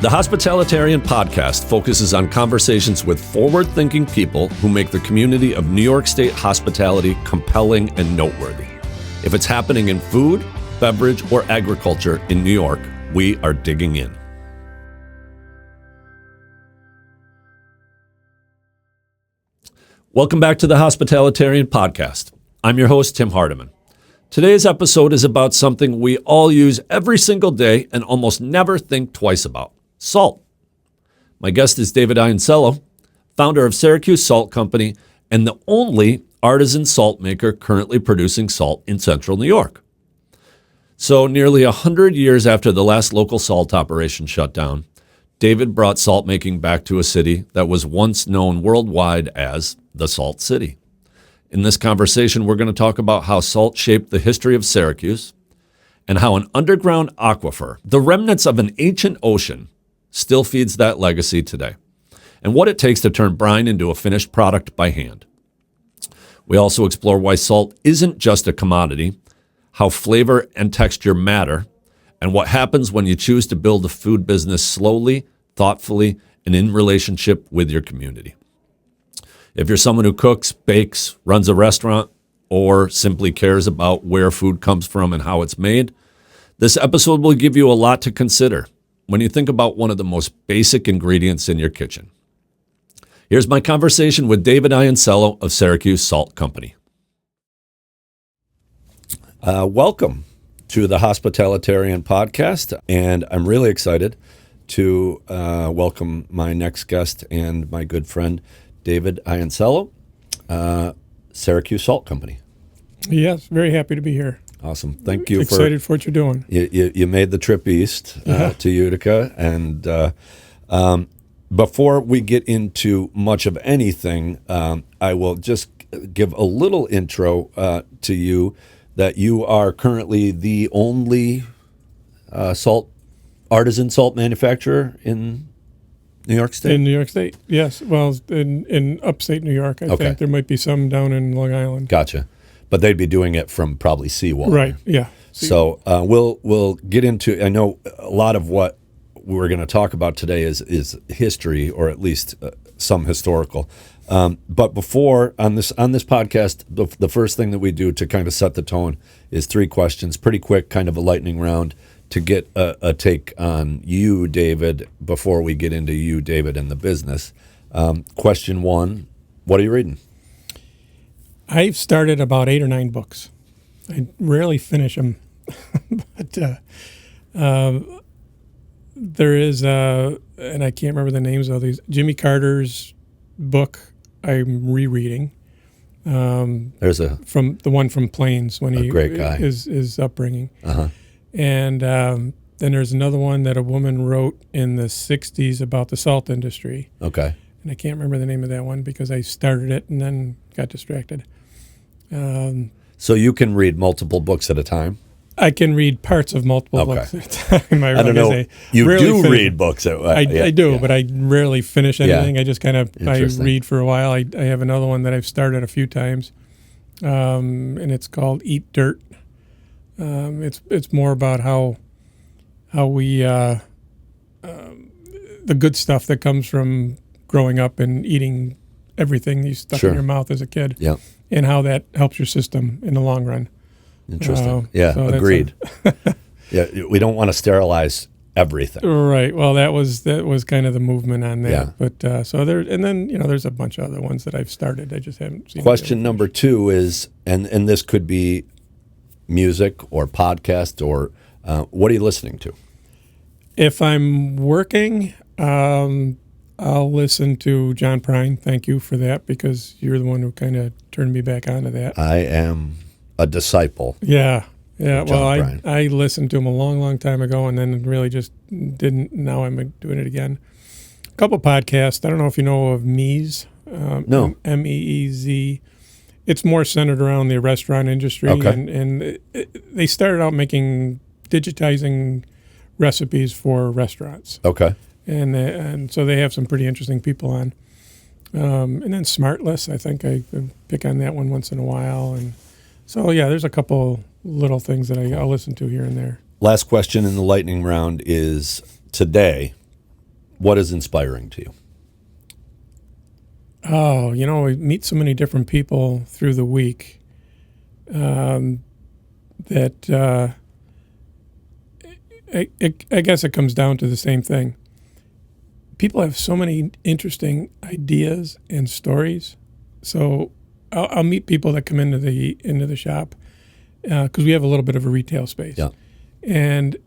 The Hospitalitarian Podcast focuses on conversations with forward-thinking people who make the community of New York State hospitality compelling and noteworthy. If it's happening in food, beverage, or agriculture in New York, we are digging in. Welcome back to the Hospitalitarian Podcast. I'm your host, Tim Hardiman. Today's episode is about something we all use every single day and almost never think twice about: salt. My guest is David Iannicello, founder of Syracuse Salt Company and the only artisan salt maker currently producing salt in central New York. So nearly 100 years after the last local salt operation shut down, David brought salt making back to a city that was once known worldwide as the Salt City. In this conversation, we're going to talk about how salt shaped the history of Syracuse and how an underground aquifer, the remnants of an ancient ocean, still feeds that legacy today, and what it takes to turn brine into a finished product by hand. We also explore why salt isn't just a commodity, how flavor and texture matter, and what happens when you choose to build a food business slowly, thoughtfully, and in relationship with your community. If you're someone who cooks, bakes, runs a restaurant, or simply cares about where food comes from and how it's made, this episode will give you a lot to consider when you think about one of the most basic ingredients in your kitchen. Here's my conversation with David Iannicello of Syracuse Salt Company. Welcome to the Hospitalitarian Podcast, and I'm really excited to welcome my next guest and my good friend, David Iannicello, Syracuse Salt Company. Yes, very happy to be here. Awesome. Thank you. Excited for what you're doing. You made the trip east to Utica, and before we get into much of anything, I will just give a little intro to you, that you are currently the only artisan salt manufacturer in New York State? In New York State, yes. Well, in upstate New York, I think. There might be some down in Long Island. Gotcha. But they'd be doing it from probably seawater. Right, yeah. So we'll get into, I know a lot of what we're going to talk about today is history, or at least some historical. But before, on this podcast, the first thing that we do to kind of set the tone is 3 questions, pretty quick, kind of a lightning round, to get a take on you, David, before we get into you, David, and the business. Question 1, what are you reading? I've started about 8 or 9 books. I rarely finish them, but there is, and I can't remember the names of these, Jimmy Carter's book I'm rereading. There's from the one from Plains, when he great guy. His upbringing. Uh-huh. And then there's another one that a woman wrote in the 60s about the salt industry. Okay. And I can't remember the name of that one because I started it and then got distracted. So you can read multiple books at a time? I can read parts of multiple books at a time. I don't know. You do read books at I do, but I rarely finish anything. I just kind of I read for a while. I have another one that I've started a few times, and it's called Eat Dirt. It's more about how we the good stuff that comes from growing up and eating everything you stuck in your mouth as a kid, and how that helps your system in the long run. Interesting. So agreed. We don't want to sterilize everything. Right. Well, that was kind of the movement on that. Yeah. But so there, and then there's a bunch of other ones that I've started. I just haven't seen. Question number 2 is, and this could be music or podcast or what are you listening to? If I'm working, I'll listen to John Prine. Thank you for that, because you're the one who kind of turned me back onto that. I am a disciple. Yeah. Well, I listened to him a long, long time ago, and then really just didn't. Now I'm doing it again. A couple podcasts. I don't know if you know of Meez. No. Meez. It's more centered around the restaurant industry, and they started out digitizing recipes for restaurants. Okay. And so they have some pretty interesting people on. And then Smartless, I think I pick on that one once in a while. And so, there's a couple little things that I'll listen to here and there. Last question in the lightning round is, today, what is inspiring to you? Oh, we meet so many different people through the week that I guess it comes down to the same thing. People have so many interesting ideas and stories. So I'll meet people that come into the shop because we have a little bit of a retail space. Yeah. And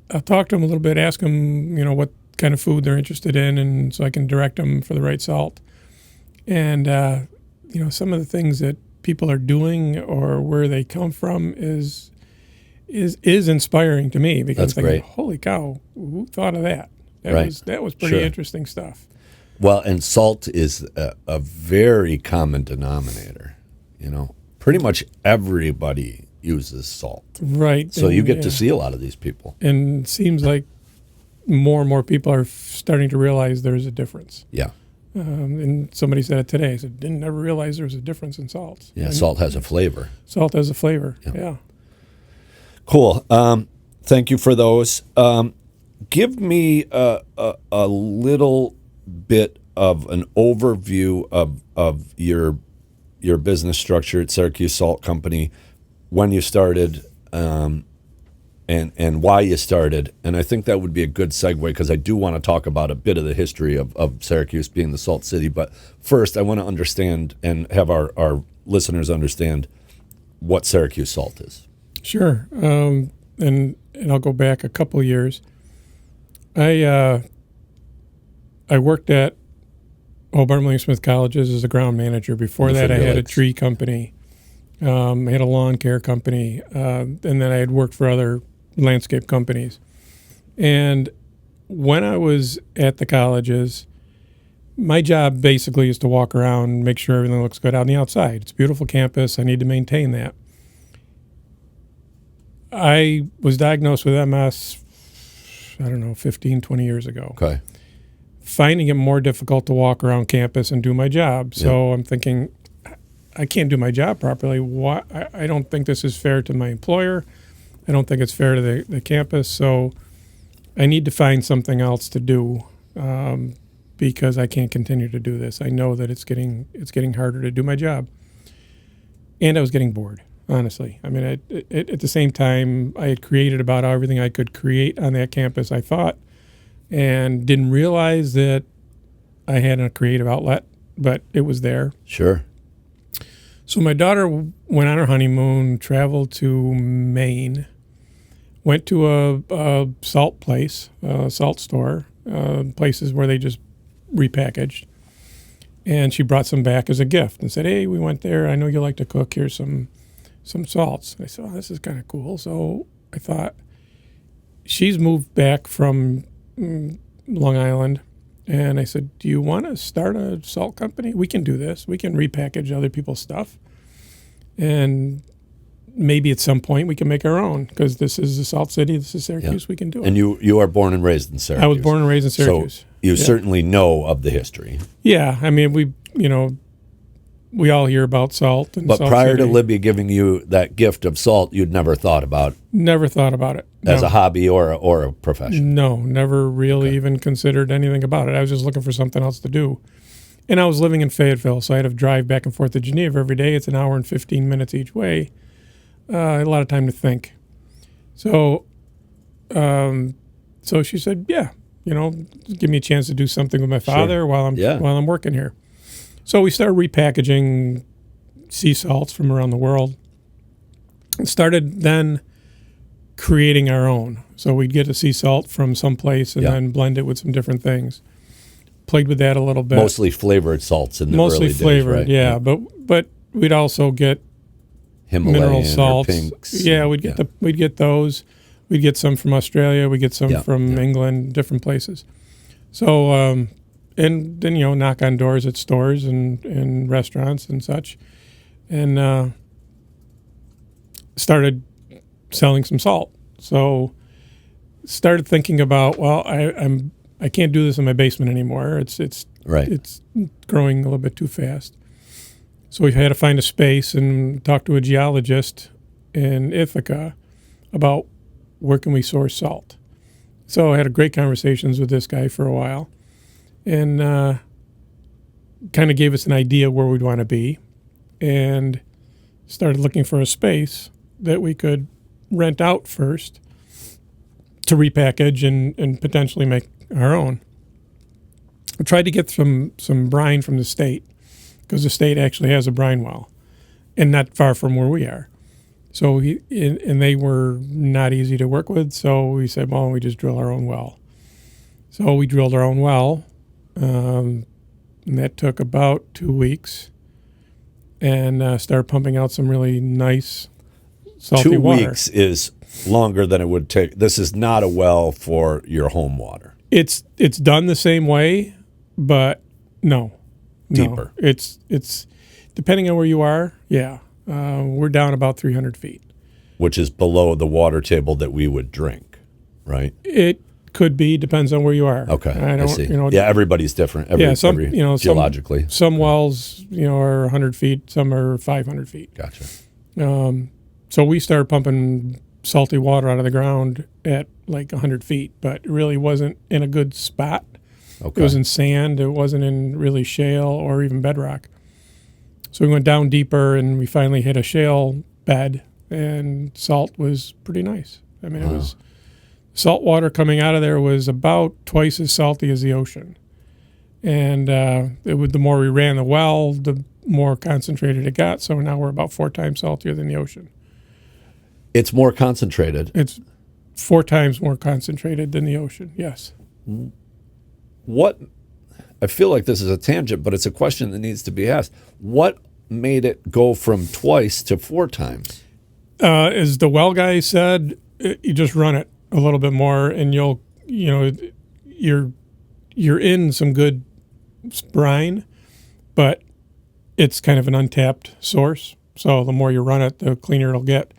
I'll talk to them a little bit, ask them, what kind of food they're interested in, and so I can direct them for the right salt. And some of the things that people are doing or where they come from is inspiring to me, because That's great. Holy cow, who thought of that? That was pretty interesting stuff. Well, and salt is a very common denominator. Pretty much everybody uses salt. Right. So you get to see a lot of these people. And it seems like more and more people are starting to realize there's a difference. Yeah. And somebody said it today. I said, didn't ever realize there was a difference in salts. Yeah, salt has a flavor. Salt has a flavor, yeah. Cool. Thank you for those. Give me a little bit of an overview of your business structure at Syracuse Salt Company, when you started, and why you started. And I think that would be a good segue, because I do want to talk about a bit of the history of Syracuse being the Salt City. But first, I want to understand and have our listeners understand what Syracuse Salt is. Sure. And I'll go back a couple years. I worked at Hobart William Smith Colleges as a ground manager. Before that, I had a tree company. I had a lawn care company, and then I had worked for other landscape companies. And when I was at the colleges, my job basically is to walk around and make sure everything looks good on the outside. It's a beautiful campus. I need to maintain that. I was diagnosed with MS, 15, 20 years ago. Okay. Finding it more difficult to walk around campus and do my job. So I'm thinking, I can't do my job properly. I don't think this is fair to my employer. I don't think it's fair to the campus. So I need to find something else to do, because I can't continue to do this. I know that it's getting harder to do my job. And I was getting bored, honestly. I mean, at the same time, I had created about everything I could create on that campus, I thought, and didn't realize that I had a creative outlet, but it was there. Sure. So my daughter went on her honeymoon, traveled to Maine, went to a salt place, a salt store, places where they just repackaged. And she brought some back as a gift and said, hey, we went there. I know you like to cook. Here's some salts. I said, oh, this is kind of cool. So I thought, she's moved back from Long Island. And I said, do you want to start a salt company? We can do this. We can repackage other people's stuff. And maybe at some point we can make our own, because this is the Salt City. This is Syracuse. We can do it. And you are born and raised in Syracuse. I was born and raised in Syracuse. So you certainly know of the history. Yeah. I mean, we all hear about salt. And but Salt prior City. to Libby giving you that gift of salt, you'd never thought about it. As a hobby or a profession? No, never really even considered anything about it. I was just looking for something else to do. And I was living in Fayetteville, so I had to drive back and forth to Geneva every day. It's an hour and 15 minutes each way. I had a lot of time to think. So she said, yeah, give me a chance to do something with my father while I'm working here. So we started repackaging sea salts from around the world and started then creating our own. So we'd get a sea salt from someplace and then blend it with some different things. Played with that a little bit. Mostly flavored salts in the early days, Mostly flavored, right? yeah. But we'd also get Himalayan mineral salts. Or pinks. Yeah, we'd get those. We'd get some from Australia. We'd get some from England, different places. So and then knock on doors at stores and restaurants and such, and started selling some salt. So started thinking about, well, I can't do this in my basement anymore. It's growing a little bit too fast. So we had to find a space and talk to a geologist in Ithaca about where can we source salt? So I had great conversations with this guy for a while, and kind of gave us an idea where we'd want to be, and started looking for a space that we could rent out first to repackage and potentially make our own. I tried to get some brine from the state, because the state actually has a brine well, and not far from where we are. So and they were not easy to work with. So we said, well, we just drill our own well. So we drilled our own well, and that took about 2 weeks, and started pumping out some really nice salty water. 2 weeks is longer than it would take. This is not a well for your home water. It's done the same way, but no. Deeper. It's depending on where you are. Yeah. We're down about 300 feet. Which is below the water table that we would drink, right? It could be, depends on where you are. Okay, I see. Yeah, everybody's different. Geologically. Some wells, are 100 feet, some are 500 feet. Gotcha. So we started pumping salty water out of the ground at like 100 feet, but it really wasn't in a good spot. Okay. It was in sand. It wasn't in really shale or even bedrock. So we went down deeper, and we finally hit a shale bed, and salt was pretty nice. I mean, It was salt water coming out of there was about twice as salty as the ocean. And the more we ran the well, the more concentrated it got. So now we're about 4 times saltier than the ocean. It's more concentrated. It's 4 times more concentrated than the ocean, yes. What, I feel like this is a tangent, but it's a question that needs to be asked. What made it go from twice to 4 times? As the well guy said, you just run it a little bit more, and you're in some good brine, but it's kind of an untapped source. So the more you run it, the cleaner it'll get.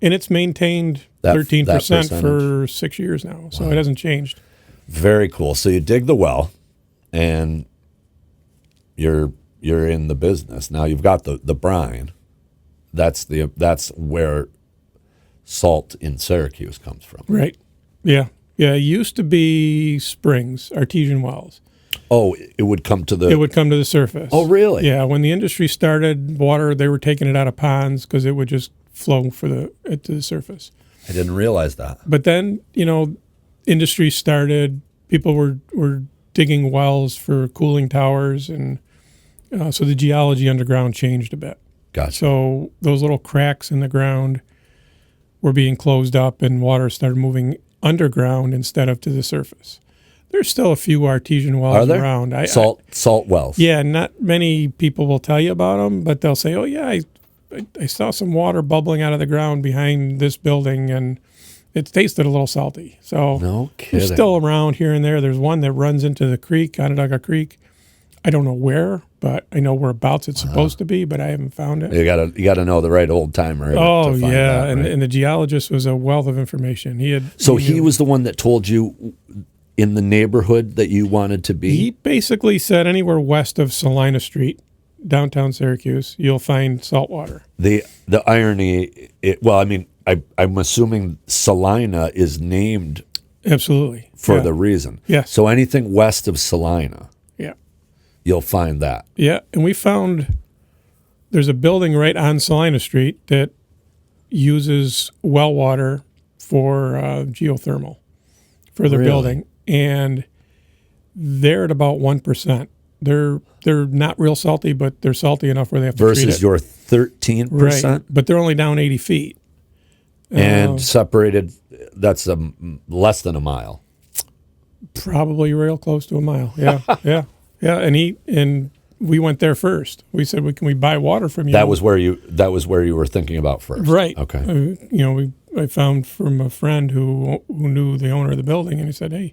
And it's maintained 13% for 6 years now, so It hasn't changed. Very cool. So you dig the well, and you're in the business. Now you've got the brine. That's where salt in Syracuse comes from. Right. Yeah. Yeah. It used to be springs, artesian wells. Oh, it would come to the surface. Oh, really? Yeah. When the industry started water, they were taking it out of ponds because it would just flow to the surface. I didn't realize that. But then, industry started. People were digging wells for cooling towers, and so the geology underground changed a bit. Gotcha. So those little cracks in the ground were being closed up, and water started moving underground instead of to the surface. There's still a few artesian wells around. Salt wells. Yeah, not many people will tell you about them, but they'll say, "Oh yeah, I saw some water bubbling out of the ground behind this building, and it tasted a little salty." So no kidding. They're still around here and there. There's one that runs into the creek, Onondaga Creek. I don't know where, but I know whereabouts it's supposed to be, but I haven't found it. You gotta know the right old timer. Oh to find yeah, that, right? and the geologist was a wealth of information. He was the one that told you in the neighborhood that you wanted to be. He basically said anywhere west of Salina Street, downtown Syracuse, you'll find salt water. The irony. I'm assuming Salina is named absolutely for the reason. Yes. So anything west of Salina. You'll find that. Yeah, and we found there's a building right on Salina Street that uses well water for geothermal for their building, and they're at about 1%. They're not real salty, but they're salty enough where they have to treat it. Versus your 13%? Right, but they're only down 80 feet. And separated, that's less than a mile. Probably real close to a mile, yeah, yeah. Yeah, and we went there first. We said, "Can we buy water from you?" That was where you were thinking about first, right? Okay. I found from a friend who knew the owner of the building, and he said, "Hey,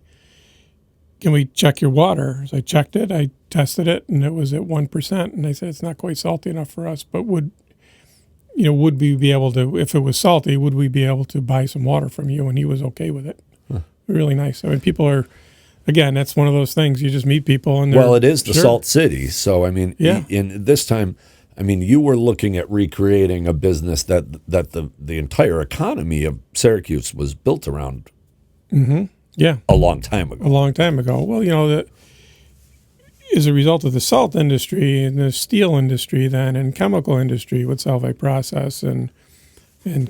can we check your water?" So I checked it, I tested it, and it was at 1%. And I said, "It's not quite salty enough for us, but would we be able to? If it was salty, would we be able to buy some water from you?" And he was okay with it. Huh. Really nice. I mean, people are. Again, that's one of those things. You just meet people, and it is the Salt City. So, in this time, I mean, you were looking at recreating a business that the entire economy of Syracuse was built around. Mm-hmm. Yeah. A long time ago. A long time ago. Well, as a result of the salt industry and the steel industry then and chemical industry with Salvi Process and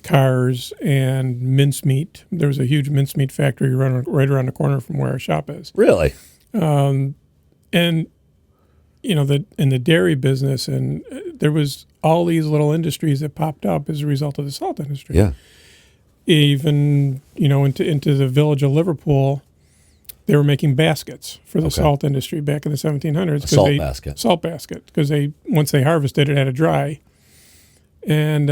cars and mincemeat. There was a huge mincemeat factory right around the corner from where our shop is. Really? And in the dairy business, and there was all these little industries that popped up as a result of the salt industry. Yeah. Even, into the village of Liverpool, they were making baskets for the salt industry back in the 1700s. Salt basket. Because once they harvested it, had to dry. And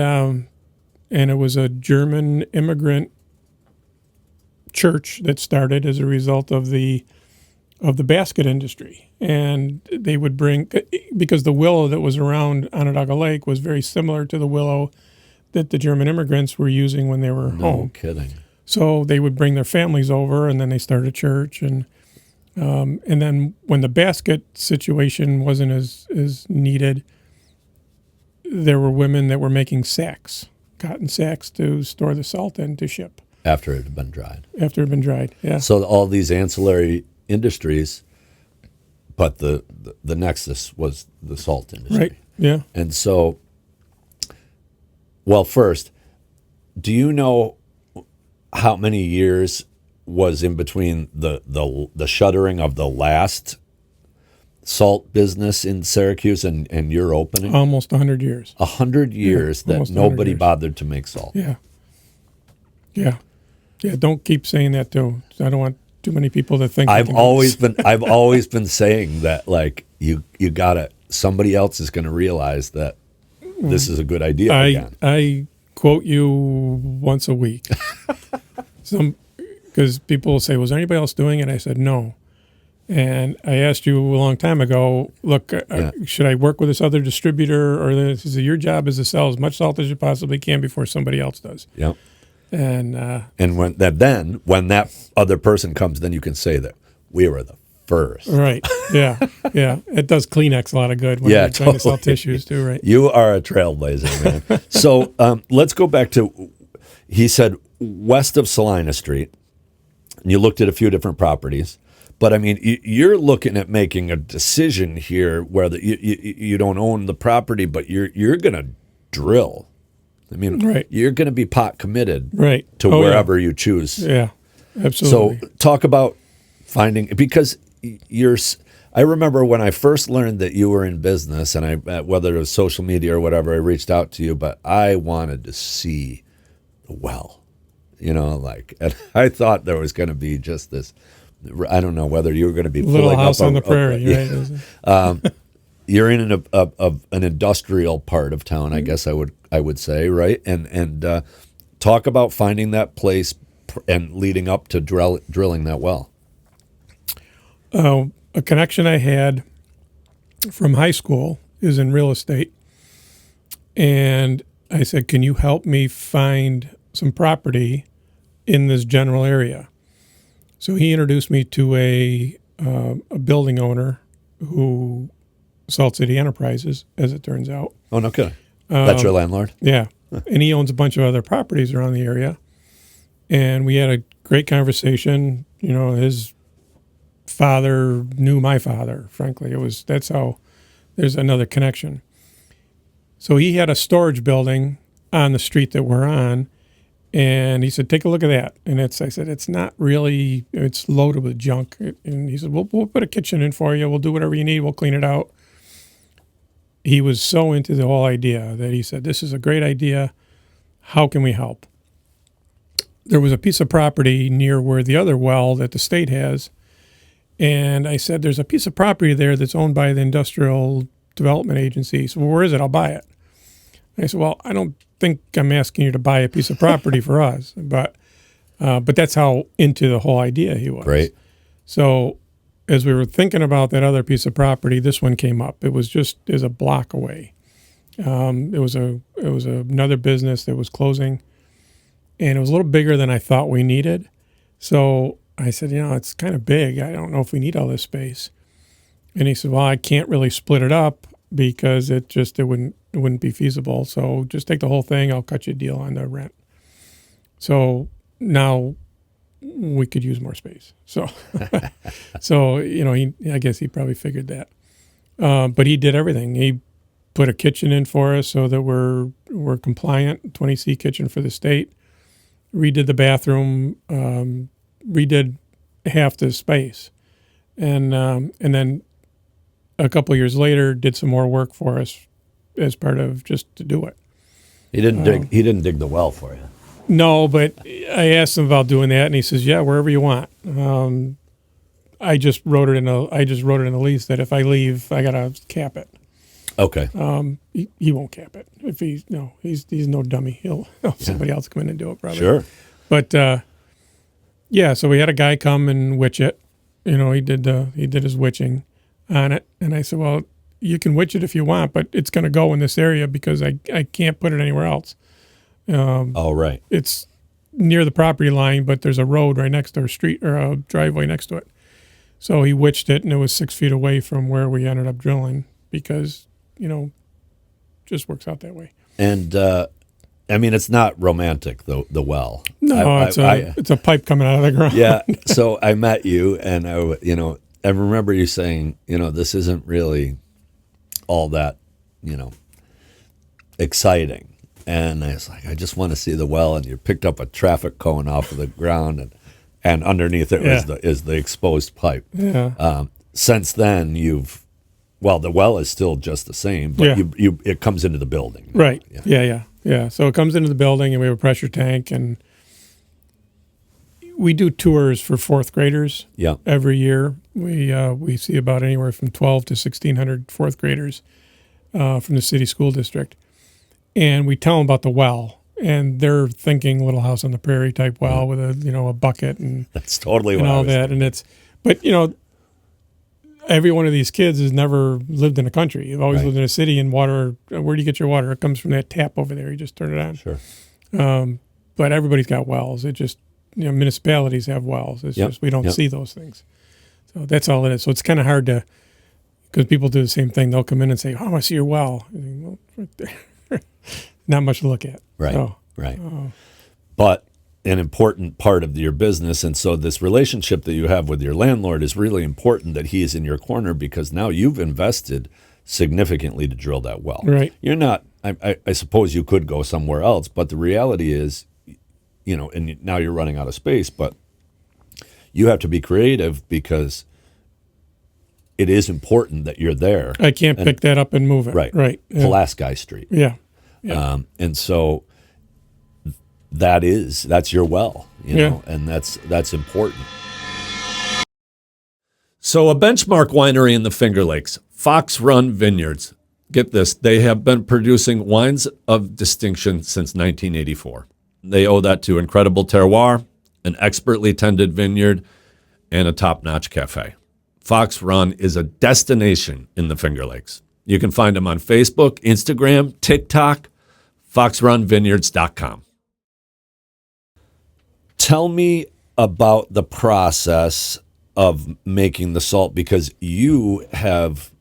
it was a German immigrant church that started as a result of the basket industry. And they would bring, because the willow that was around Onondaga Lake was very similar to the willow that the German immigrants were using when they were home. No kidding. So they would bring their families over, and then they started a church. And then when the basket situation wasn't as needed, there were women that were making sacks, cotton sacks to store the salt in to ship. After it had been dried. After it had been dried, yeah. So all these ancillary industries, but the nexus was the salt industry. Right, yeah. And so, well, first, do you know how many years was in between the shuttering of the last salt business in Syracuse and your opening? Almost 100 years. 100 years that nobody bothered to make salt. Yeah. Yeah. Yeah, don't keep saying that too. I don't want too many people to think. I've always been saying that, like, you gotta, somebody else is gonna realize that this is a good idea again. I quote you once a week. Because people will say, was there anybody else doing it? I said, no. And I asked you a long time ago, look, should I work with this other distributor? Or your job is to sell as much salt as you possibly can before somebody else does. Yep. And when that other person comes, then you can say that we were the first. Right. Yeah. Yeah. It does Kleenex a lot of good when you're trying to sell tissues too, right? You are a trailblazer, man. So let's go back to, he said, west of Salina Street, and you looked at a few different properties. But, I mean, you're looking at making a decision here where you don't own the property, but you're going to drill. I mean, you're going to be pot committed to wherever you choose. Yeah, absolutely. So talk about finding, because I remember when I first learned that you were in business, and whether it was social media or whatever, I reached out to you, but I wanted to see the well, and I thought there was going to be just this, I don't know whether you were going to be little house on the prairie, right? You're in an industrial part of town, I guess I would say, right? And talk about finding that place and leading up to drilling that well. A connection I had from high school is in real estate, and I said, "Can you help me find some property in this general area?" So he introduced me to a building owner who Salt City Enterprises, as it turns out. Oh, no kidding. That's your landlord? Yeah. And he owns a bunch of other properties around the area. And we had a great conversation. His father knew my father, frankly. That's how there's another connection. So he had a storage building on the street that we're on. And he said, take a look at that. And I said, it's not really, it's loaded with junk. And he said, we'll put a kitchen in for you. We'll do whatever you need. We'll clean it out. He was so into the whole idea that he said, this is a great idea. How can we help? There was a piece of property near where the other well that the state has. And I said, there's a piece of property there that's owned by the Industrial Development Agency. So where is it? I'll buy it. And I said, well, I don't think I'm asking you to buy a piece of property for us, but that's how into the whole idea he was. Right. So as we were thinking about that other piece of property, this one came up. It was a block away. It was another business that was closing, and it was a little bigger than I thought we needed. So I said, it's kind of big. I don't know if we need all this space. And he said, well, I can't really split it up because it wouldn't wouldn't be feasible. So just take the whole thing. I'll cut you a deal on the rent. So now we could use more space. So, I guess he probably figured that. But he did everything. He put a kitchen in for us so that we're compliant, 20C kitchen for the state. Redid the bathroom, redid half the space. And then a couple of years later, did some more work for us as part of just to do it. He didn't dig the well for you. No, but I asked him about doing that, and he says, "Yeah, wherever you want." I just wrote it in the lease that if I leave, I gotta cap it. Okay. He won't cap it if he's no dummy. He'll have somebody else come in and do it probably. Sure. But so we had a guy come and witch it. He did his witching on it, and I said, "Well, you can witch it if you want, but it's going to go in this area because I can't put it anywhere else." Right. It's near the property line, but there's a road right next to our street or a driveway next to it. So he witched it, and it was 6 feet away from where we ended up drilling because, just works out that way. And it's not romantic, the well. No, it's a pipe coming out of the ground. Yeah. So I met you, and I remember you saying, this isn't really all that, exciting. And I was like, I just want to see the well. And you picked up a traffic cone off of the ground, and underneath it is the exposed pipe. Yeah. Since then, the well is still just the same, but it comes into the building. Right. Yeah. So it comes into the building, and we have a pressure tank, and we do tours for fourth graders. Yeah. Every year, we see about anywhere from 12 to 1,600 fourth graders from the city school district. And we tell them about the well, and they're thinking Little House on the Prairie type well with a bucket and that's totally what all I was that. thinking. And but every one of these kids has never lived in a country. You've always lived in a city, and water. Where do you get your water? It comes from that tap over there. You just turn it on. Sure. But everybody's got wells. It just municipalities have wells. It's just we don't see those things. So that's all it is. So it's kind of hard to because people do the same thing. They'll come in and say, "Oh, I want to see your well." I think, well, it's right there. Not much to look at. Right. Oh. Right. But an important part of your business, and so this relationship that you have with your landlord is really important that he is in your corner because now you've invested significantly to drill that well. Right. You're not. I suppose you could go somewhere else, but the reality is, and now you're running out of space, but you have to be creative because it is important that you're there. I can't pick that up and move it. Right. Yeah. Pulaski Street. Yeah. And so that's your well, and that's important. So a benchmark winery in the Finger Lakes, Fox Run Vineyards. Get this, they have been producing wines of distinction since 1984. They owe that to incredible terroir, an expertly tended vineyard, and a top-notch cafe. Fox Run is a destination in the Finger Lakes. You can find them on Facebook, Instagram, TikTok, foxrunvineyards.com. Tell me about the process of making the salt because you have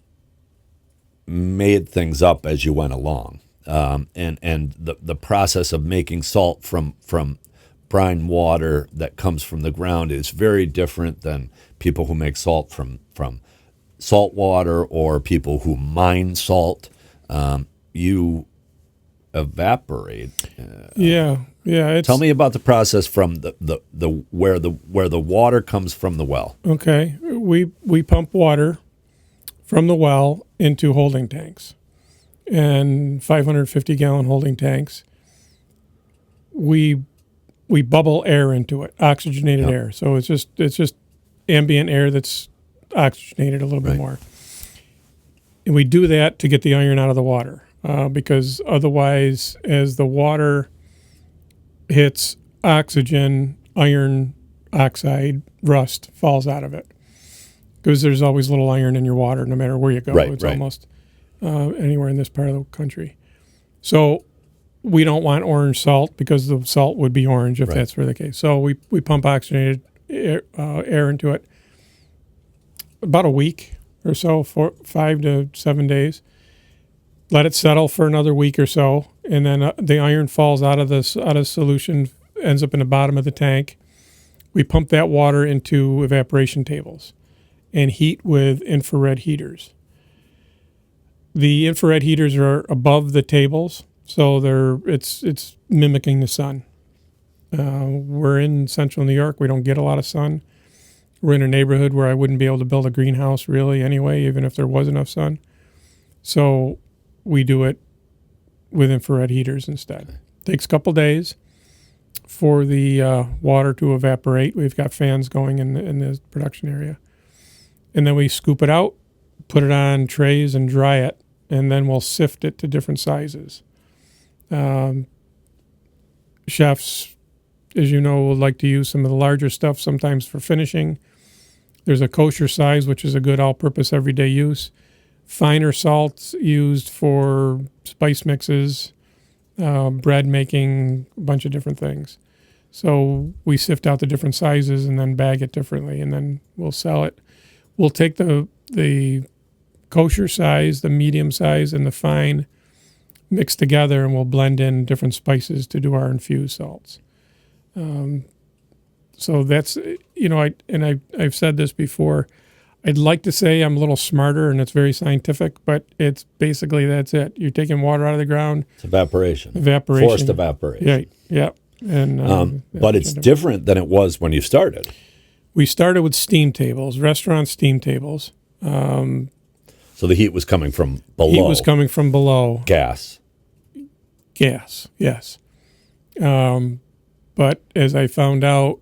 made things up as you went along. And the process of making salt from brine water that comes from the ground is very different than people who make salt from salt water or people who mine salt. You evaporate. Tell me about the process from the where the water comes from the well. Okay, we pump water from the well into holding tanks, and 550-gallon holding tanks. We bubble air into it, oxygenated air. So it's just ambient air that's oxygenated a little bit more. And we do that to get the iron out of the water because otherwise, as the water hits oxygen, iron oxide, rust falls out of it. Because there's always little iron in your water no matter where you go. It's almost anywhere in this part of the country. So we don't want orange salt because the salt would be orange if that's the case. So we pump oxygenated air into it about a week or so, 5 to 7 days. let it settle for another week or so, and then the iron falls out of solution, ends up in the bottom of the tank. We pump that water into evaporation tables and heat with infrared heaters. The infrared heaters are above the tables, so it's mimicking the sun. We're in central New York. We don't get a lot of sun. We're in a neighborhood where I wouldn't be able to build a greenhouse really anyway, even if there was enough sun. So we do it with infrared heaters instead. Takes a couple days for the water to evaporate. We've got fans going in the production area. And then we scoop it out, put it on trays and dry it, and then we'll sift it to different sizes. Chefs, as you know, will like to use some of the larger stuff sometimes for finishing. There's a kosher size, which is a good all-purpose everyday use. Finer salts used for spice mixes, bread making, a bunch of different things. So we sift out the different sizes and then bag it differently, and then we'll sell it. We'll take the kosher size, the medium size, and the fine mixed together, and we'll blend in different spices to do our infused salts. So that's, I've said this before. I'd like to say I'm a little smarter and it's very scientific, but it's basically that's it. You're taking water out of the ground. It's evaporation. Forced evaporation. Right. Yeah. And but it's different than it was when you started. We started with steam tables, restaurant steam tables. So the heat was coming from below. Heat was coming from below. Gas, yes. But as I found out,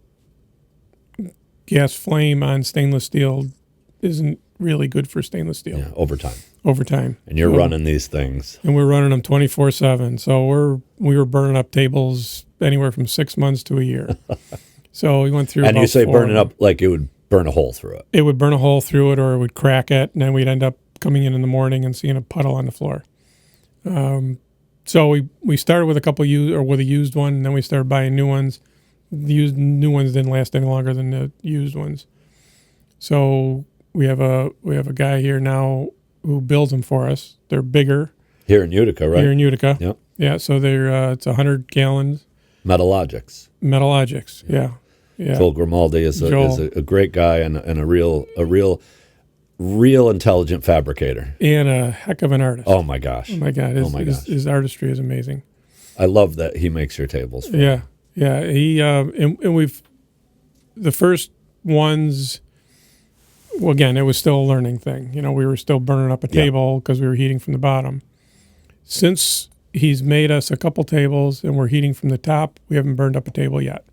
gas flame on stainless steel isn't really good for stainless steel. Yeah, over time. And you're running these things. And we're running them 24/7. So we were burning up tables anywhere from 6 months to a year. So we went through. And you say burning up like it would burn a hole through it. It would burn a hole through it, or it would crack it, and then we'd end up coming in the morning and seeing a puddle on the floor. So we started with with a used one, and then we started buying new ones. The new ones didn't last any longer than the used ones. So we have a guy here now who builds them for us. They're bigger. Here in Utica, right? Here in Utica. Yep. Yeah. So they're it's 100 gallons. Metallogics. Yeah. Joel Grimaldi is a great guy and a real intelligent fabricator and a heck of an artist. Oh my gosh! His artistry is amazing. I love that he makes your tables. For yeah. He and we've the first ones. Well, again, it was still a learning thing. We were still burning up a table because we were heating from the bottom. Since he's made us a couple tables and we're heating from the top, we haven't burned up a table yet.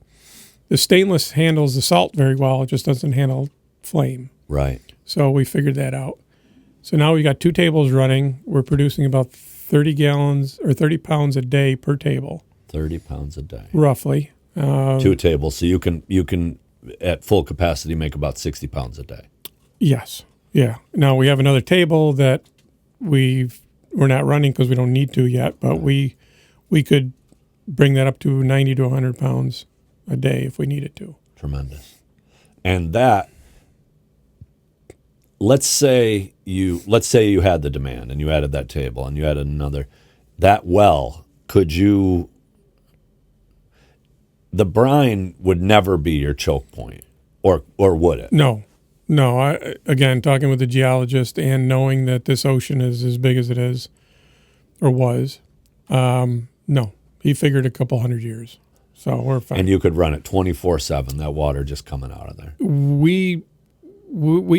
The stainless handles the salt very well. It just doesn't handle flame. Right. So we figured that out. So now we got 2 tables running. We're producing about 30 gallons or 30 pounds a day per table. 30 pounds a day. Roughly. 2 tables. So you can at full capacity make about 60 pounds a day. Yes. Yeah. Now we have another table that we're not running because we don't need to yet, but we could bring that up to 90 to 100 pounds a day if we needed to. Tremendous. And that, let's say you had the demand and you added that table and you added another, that well, the brine would never be your choke point, or would it? No. Again, talking with the geologist and knowing that this ocean is as big as it is, or was, no. He figured a couple 100 years. So we're fine. And you could run it 24/7, that water just coming out of there. We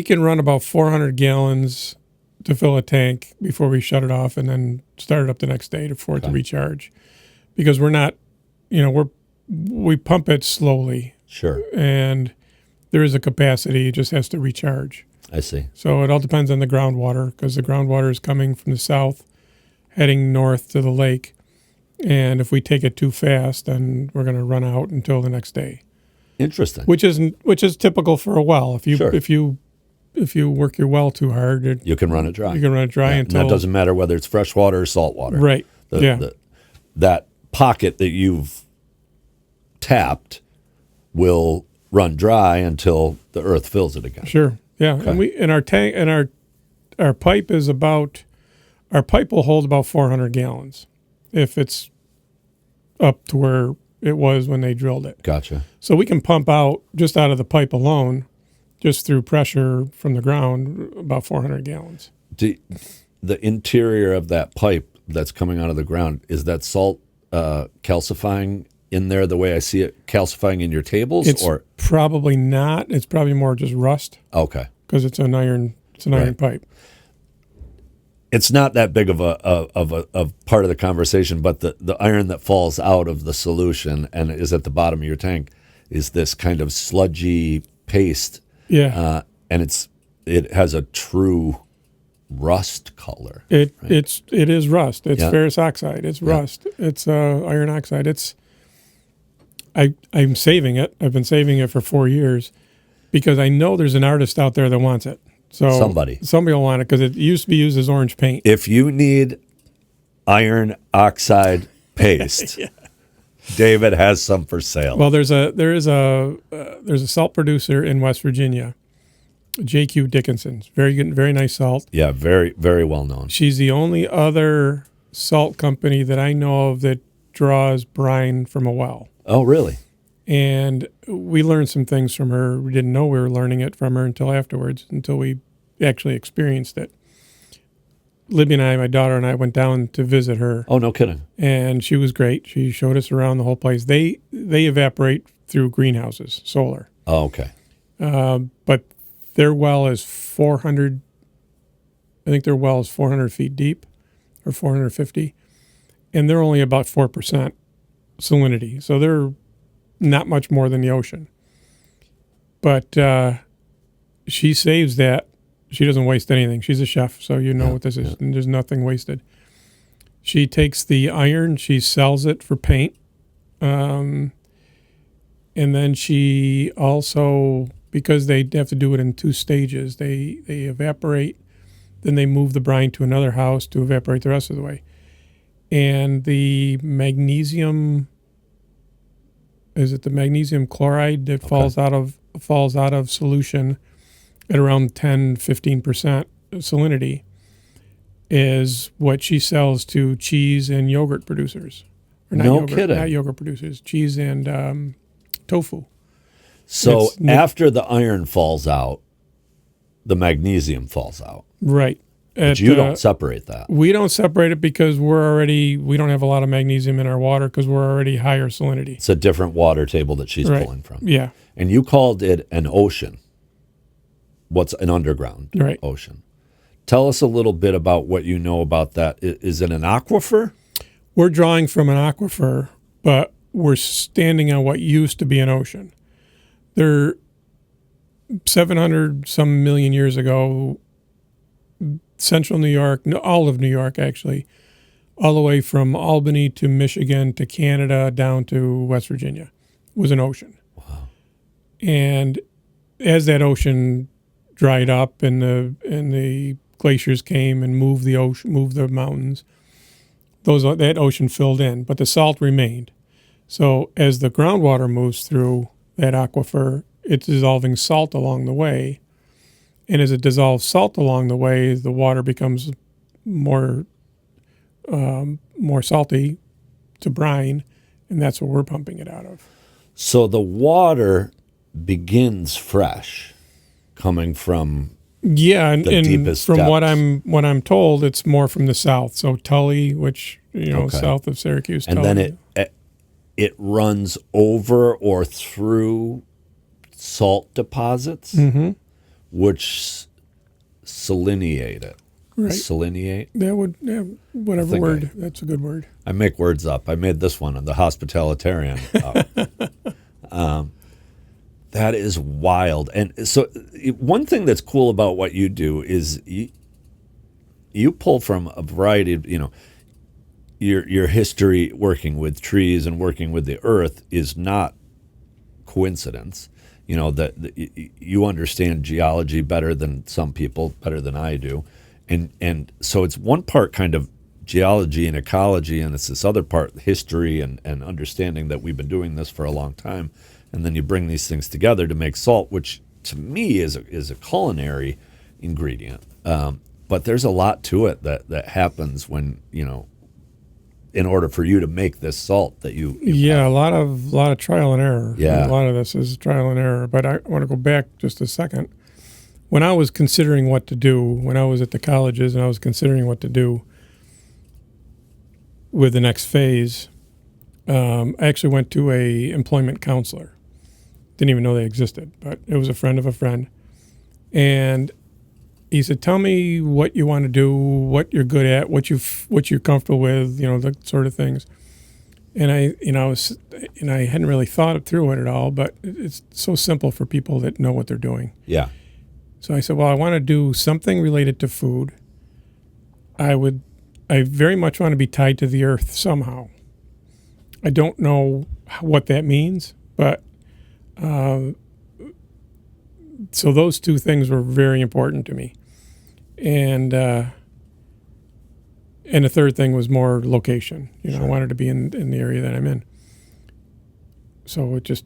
can run about 400 gallons to fill a tank before we shut it off and then start it up the next day for it to recharge. Because we're not, we pump it slowly. Sure. And there is a capacity, it just has to recharge. I see. So it all depends on the groundwater, because the groundwater is coming from the south, heading north to the lake. And if we take it too fast, then we're going to run out until the next day. Interesting. Which is typical for a well. If you work your well too hard, you can run it dry. You can run it dry until and that doesn't matter whether it's fresh water or salt water. Right. That pocket that you've tapped will run dry until the earth fills it again. Sure. Yeah. Okay. And our tank and our pipe is about our pipe will hold about 400 gallons if it's up to where it was when they drilled it. Gotcha. So we can pump out, just out of the pipe alone, just through pressure from the ground, about 400 gallons. The interior of that pipe that's coming out of the ground, is that salt calcifying in there the way I see it calcifying in your tables? It's or probably not. It's probably more just rust. Okay. Because it's an iron pipe. It's not that big of a part of the conversation, but the iron that falls out of the solution and is at the bottom of your tank is this kind of sludgy paste. Yeah. And it has a true rust color. It is rust. It's ferrous oxide. It's rust. It's iron oxide. I'm saving it. I've been saving it for 4 years because I know there's an artist out there that wants it. So somebody will want it because it used to be used as orange paint. If you need iron oxide paste, David has some for sale. Well, there's a salt producer in West Virginia, J.Q. Dickinson's. Very good, very nice salt. Yeah, very, very well known. She's the only other salt company that I know of that draws brine from a well. Oh, really? And we learned some things from her. We didn't know we were learning it from her until afterwards, until we actually experienced it. Libby and I, my daughter and I, went down to visit her. Oh, no kidding. And she was great. She showed us around the whole place. They evaporate through greenhouses, solar. Oh, okay. But their well is 400. I think their well is 400 feet deep, or 450, and they're only about 4% salinity. So they're not much more than the ocean. But she saves that. She doesn't waste anything. She's a chef, so you know what this is. And there's nothing wasted. She takes the iron, she sells it for paint. And then she also, because they have to do it in 2 stages, they evaporate, then they move the brine to another house to evaporate the rest of the way. And the magnesium, is it the magnesium chloride that falls out of solution at around 10-15% salinity, is what she sells to cheese and yogurt producers. Or not kidding. Not yogurt producers, cheese and tofu. So after the iron falls out, the magnesium falls out. Right. But you don't separate that. We don't separate it because we don't have a lot of magnesium in our water because we're already higher salinity. It's a different water table that she's pulling from. Yeah. And you called it an ocean. What's an underground ocean? Tell us a little bit about what you know about that. Is it an aquifer? We're drawing from an aquifer, but we're standing on what used to be an ocean. There, 700 some million years ago, central New York, all of New York actually, all the way from Albany to Michigan to Canada down to West Virginia, was an ocean. Wow. And as that ocean dried up and the glaciers came and moved the mountains, that ocean filled in, but the salt remained. So as the groundwater moves through that aquifer, it's dissolving salt along the way. And as it dissolves salt along the way, the water becomes more salty to brine, and that's what we're pumping it out of. So the water begins fresh, coming from and deepest from depths. what I'm told, it's more from the south. So Tully, which south of Syracuse, and Tully. then it runs over or through salt deposits. Mm-hmm. Which salinate it. Right. Salinate? That would, whatever word. That's a good word. I make words up. I made this one, the hospitalitarian up. That is wild. And so one thing that's cool about what you do is you pull from a variety of, your history working with trees and working with the earth is not coincidence. That you understand geology better than some people, better than I do. And so it's one part kind of geology and ecology, and it's this other part, history and understanding that we've been doing this for a long time. And then you bring these things together to make salt, which to me is a culinary ingredient. but there's a lot to it that happens when, in order for you to make this salt that you a lot of trial and error. Yeah. A lot of this is trial and error. But I want to go back just a second. When I was considering what to do, when I was at the colleges and I was considering what to do with the next phase, I actually went to a employment counselor. Didn't even know they existed, but it was a friend of a friend. And he said, "Tell me what you want to do, what you're good at, what you're comfortable with, the sort of things." And I hadn't really thought through it at all, but it's so simple for people that know what they're doing. Yeah. So I said, "Well, I want to do something related to food. I very much want to be tied to the earth somehow. I don't know what that means, but so those two things were very important to me. And the third thing was more location. Sure. I wanted to be in the area that I'm in. So it's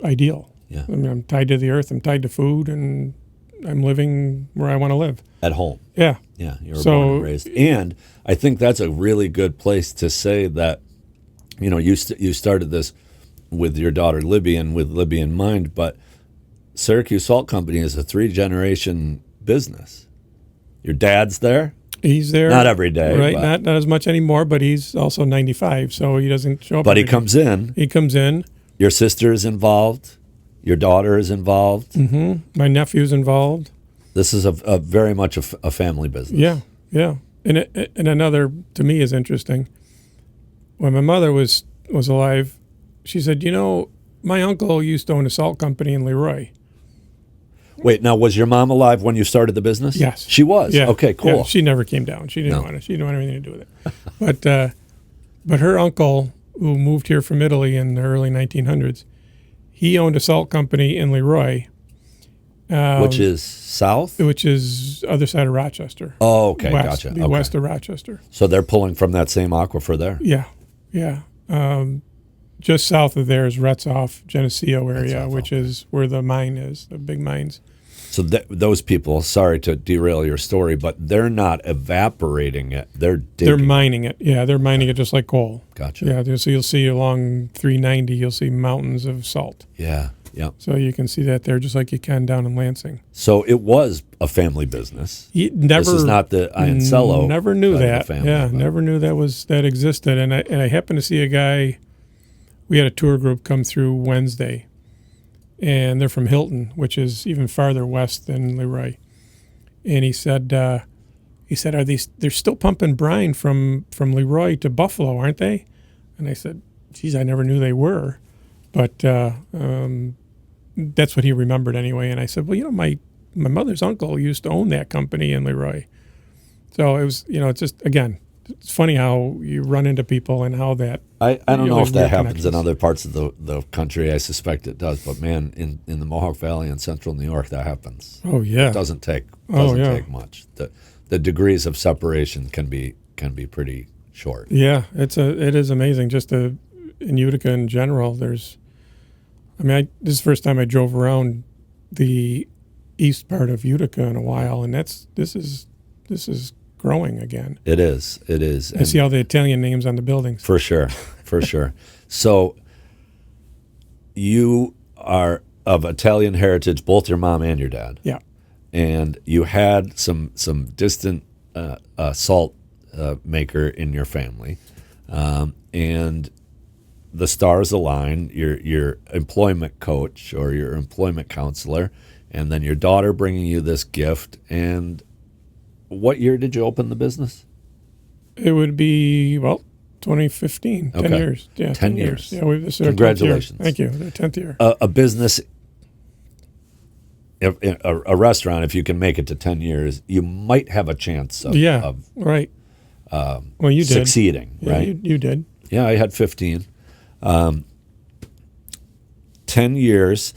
ideal. Yeah. I mean, I'm tied to the earth, I'm tied to food, and I'm living where I want to live. At home. Yeah. Yeah, you were born and raised. And I think that's a really good place to say that, you started this with your daughter Libby and with Libby in mind, but Syracuse Salt Company is a 3-generation business. Your dad's there? He's there. Not every day. Right, but, not as much anymore, but he's also 95, so he doesn't show up. But he every day. comes in. He comes in. Your sister is involved. Your daughter is involved. Mm-hmm. My nephew's involved. This is a very much a family business. Yeah. And another, to me, is interesting. When my mother was alive, she said, my uncle used to own a salt company in Leroy. Wait, now was your mom alive when you started the business? Yes. She was? Yeah. Okay, cool. Yeah, she never came down. She didn't want to. She didn't want anything to do with it. But her uncle, who moved here from Italy in the early 1900s, he owned a salt company in Leroy. Which is south? Which is other side of Rochester. Oh, okay, west, gotcha. The west of Rochester. So they're pulling from that same aquifer there? Yeah. Just south of there is Retzoff, Geneseo area, which is where the mine is, the big mines. So those people, sorry to derail your story, but they're not evaporating it. They're digging. They're mining it. Yeah, they're mining it just like coal. Gotcha. Yeah, so you'll see along 390, you'll see mountains of salt. Yeah. So you can see that there just like you can down in Lansing. So it was a family business. This is not the Iannicello. Never knew that. Family, never knew that existed. And I happened to see a guy. We had a tour group come through Wednesday, and they're from Hilton, which is even farther west than Leroy. And he said, "Are they're still pumping brine from Leroy to Buffalo, aren't they?" And I said, "Geez, I never knew they were," but that's what he remembered anyway. And I said, "Well, my mother's uncle used to own that company in Leroy." So it was, it's just again. It's funny how you run into people and how that. I don't know if that happens in other parts of the country. I suspect it does, but man, in the Mohawk Valley and central New York, that happens. Oh yeah, it doesn't take much. The degrees of separation can be pretty short. Yeah, it is amazing. Just in Utica in general, this is the first time I drove around the east part of Utica in a while, and this is growing again. It is. I see all the Italian names on the buildings. For sure. So you are of Italian heritage, both your mom and your dad. Yeah. And you had some distant salt maker in your family, and the stars align. Your employment coach or your employment counselor, and then your daughter bringing you this gift. And what year did you open the business? It would be 2015. 10 years. Yeah, 10 years. Yeah, this is our 10th year. Congratulations. Thank you. The 10th year. A business. A restaurant, if you can make it to 10 years, you might have a chance of right. Well, you did. Succeeding, right? You did. Yeah, I had 15. 10 years.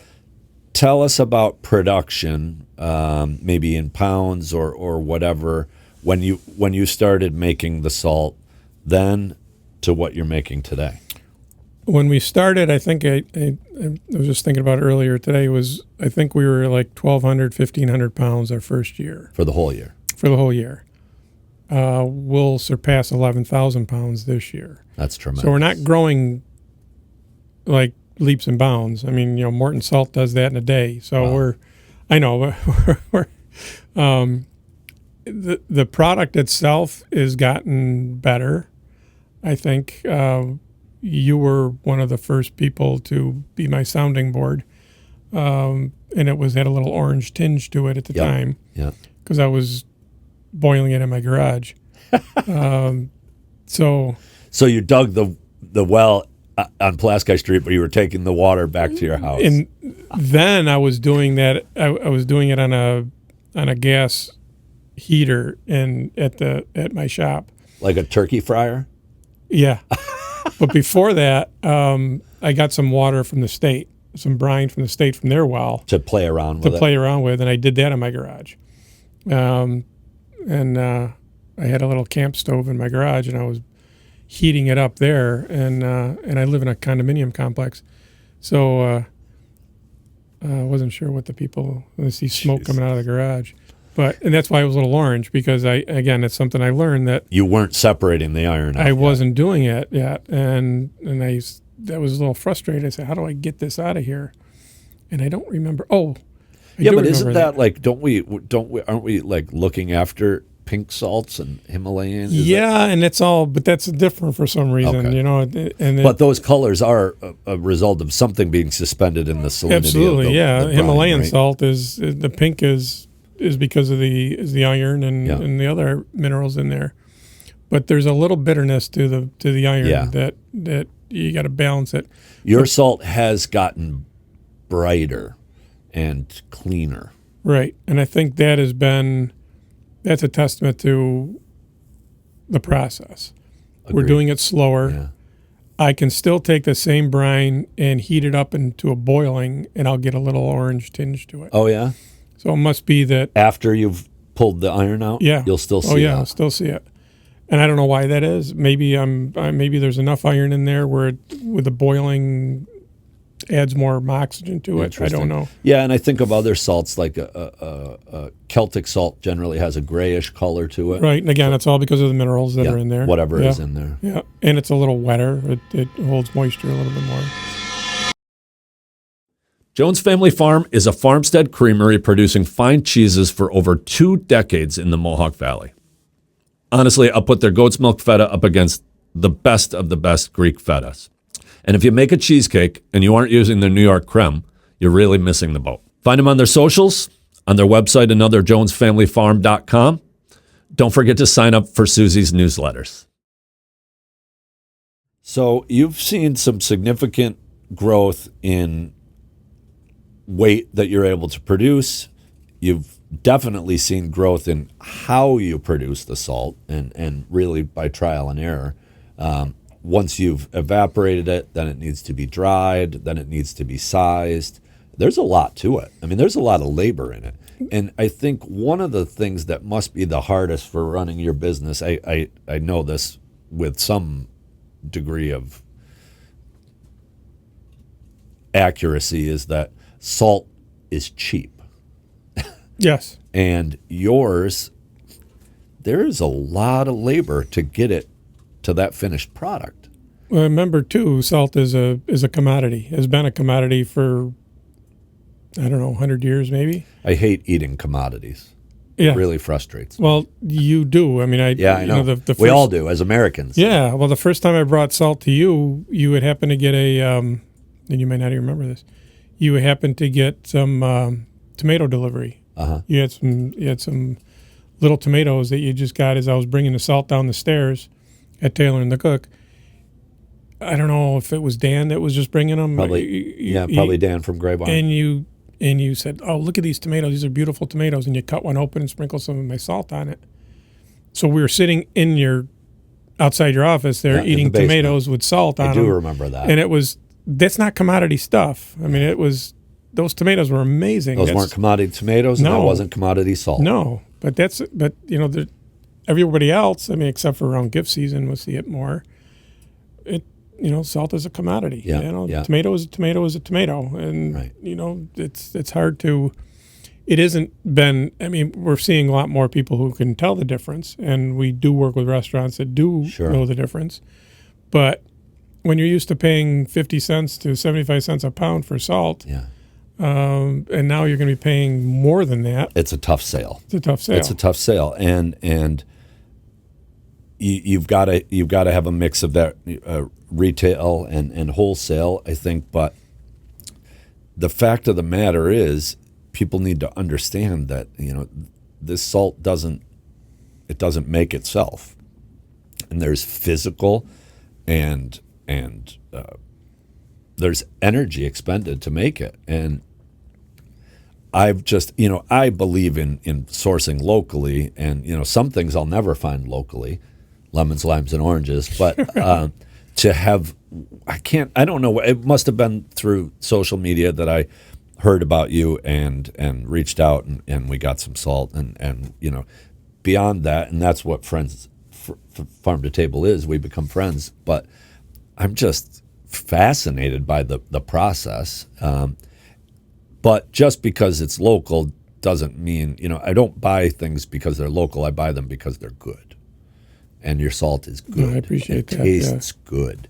Tell us about production, maybe in pounds or whatever, when you started making the salt, then to what you're making today. When we started, I think I was just thinking about it earlier today, I think we were like 1,200, 1,500 pounds our first year. For the whole year? for the whole year. We'll surpass 11,000 pounds this year. That's tremendous. So we're not growing like leaps and bounds. I mean, Morton Salt does that in a day. So the product itself has gotten better. I think you were one of the first people to be my sounding board, and it had a little orange tinge to it at the time. Yeah. Because I was boiling it in my garage. So you dug the well on Pulaski Street, but you were taking the water back to your house. And then I was doing that. I was doing it on a gas heater at my shop. Like a turkey fryer? Yeah. But before that, I got some water from the state, some brine from the state from their well. To play around with. And I did that in my garage. And I had a little camp stove in my garage, and I was heating it up there. And I live in a condominium complex, so I wasn't sure what the people see smoke coming out of the garage, and that's why it was a little orange, because it's something I learned that you weren't separating the iron out. I wasn't that it yet, and that was a little frustrating. I said, how do I get this out of here? And I don't remember. But isn't that like, aren't we like looking after pink salts and Himalayan? And it's all, but that's different for some reason, Okay. But those colors are a result of something being suspended in the salinity. Absolutely, of the brine, Himalayan right? salt is the pink is because of the iron and the other minerals in there. But there's a little bitterness to the iron that you got to balance it. Your salt has gotten brighter and cleaner. Right. And I think that's a testament to the process. Agreed. We're doing it slower. Yeah. I can still take the same brine and heat it up into a boiling, and I'll get a little orange tinge to it. Oh, yeah? So it must be that After you've pulled the iron out? Yeah. You'll still see it? Oh, yeah, I'll still see it. And I don't know why that is. Maybe maybe there's enough iron in there where with the boiling adds more oxygen to it. I don't know. Yeah, and I think of other salts, like a Celtic salt generally has a grayish color to it. Right, and again, it's all because of the minerals that are in there. Whatever is in there. Yeah, and it's a little wetter. It holds moisture a little bit more. Jones Family Farm is a farmstead creamery producing fine cheeses for over 2 decades in the Mohawk Valley. Honestly, I'll put their goat's milk feta up against the best of the best Greek fetas. And if you make a cheesecake and you aren't using their New York creme, you're really missing the boat. Find them on their socials, on their website, anotherjonesfamilyfarm.com. Don't forget to sign up for Susie's newsletters. So you've seen some significant growth in weight that you're able to produce. You've definitely seen growth in how you produce the salt, and really by trial and error. Once you've evaporated it, then it needs to be dried, then it needs to be sized. There's a lot to it. I mean, there's a lot of labor in it. And I think one of the things that must be the hardest for running your business, I know this with some degree of accuracy, is that salt is cheap. Yes. And yours, there is a lot of labor to get it to that finished product. Well, remember too, salt is a commodity. Has been a commodity for 100 years maybe. I hate eating commodities. Yeah, it really frustrates me. Well, you do. I mean, I know. The first, we all do as Americans. Yeah. Well, the first time I brought salt to you, you had happened to get and you may not even remember this. You happened to get some tomato delivery. Uh-huh. You had some little tomatoes that you just got as I was bringing the salt down the stairs at Taylor and the Cook. I don't know if it was Dan that was just bringing them. Probably Dan from Gray Barn. And you said, "Oh, look at these tomatoes. These are beautiful tomatoes." And you cut one open and sprinkled some of my salt on it. So we were sitting outside your office there eating tomatoes with salt on them. I do remember that. And that's not commodity stuff. I mean, those tomatoes were amazing. Those weren't commodity tomatoes, and that wasn't commodity salt. No, but everybody else, I mean, except for around gift season, we'll see it more. Salt is a commodity. Yeah. Tomato is a tomato is a tomato, and right. it's hard to it isn't been, I mean, we're seeing a lot more people who can tell the difference, and we do work with restaurants that do know the difference. But when you're used to paying 50 cents to 75 cents a pound for salt, and now you're going to be paying more than that. It's a tough sale. It's a tough sale. And you've got to have a mix of that retail and wholesale, I think. But the fact of the matter is, people need to understand that this salt doesn't make itself, and there's physical and there's energy expended to make it. And I've just, I believe in sourcing locally, and, some things I'll never find locally, lemons, limes, and oranges, but to have, I don't know, it must have been through social media that I heard about you and reached out and we got some salt and beyond that, and that's what friends farm to table is. We become friends, but I'm just fascinated by the process. But just because it's local doesn't mean, I don't buy things because they're local. I buy them because they're good. And your salt is good. I appreciate that. It tastes good.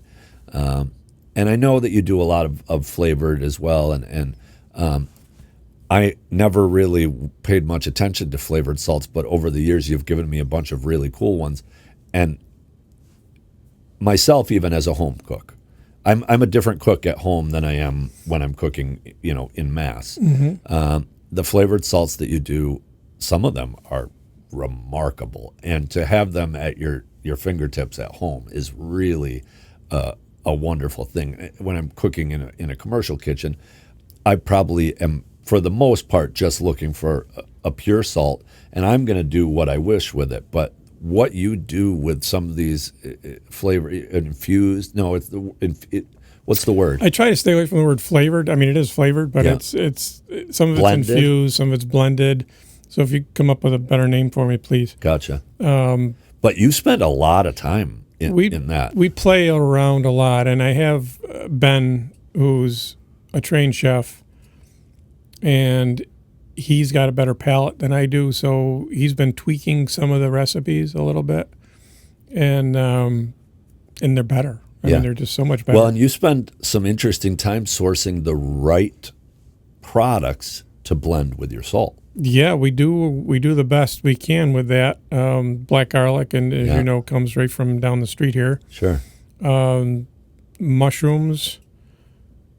And I know that you do a lot of flavored as well. And I never really paid much attention to flavored salts, but over the years you've given me a bunch of really cool ones. And myself, even as a home cook, I'm a different cook at home than I am when I'm cooking, in mass. Mm-hmm. The flavored salts that you do, some of them are remarkable, and to have them at your fingertips at home is really a wonderful thing. When I'm cooking in a commercial kitchen, I probably am, for the most part, just looking for a pure salt, and I'm going to do what I wish with it. But what you do with some of these flavor infused, what's the word? I try to stay away from the word flavored. I mean, it is flavored, but it's some of blended. It's infused, some of it's blended. So if you come up with a better name for me, please. Gotcha. But you spend a lot of time in that. We play around a lot, and I have Ben, who's a trained chef, and he's got a better palate than I do, so he's been tweaking some of the recipes a little bit, and they're better. I mean, they're just so much better. Well, and you spend some interesting time sourcing the right products to blend with your salt. Yeah, we do the best we can with that. Black garlic, and as you know, comes right from down the street here. Sure. Mushrooms.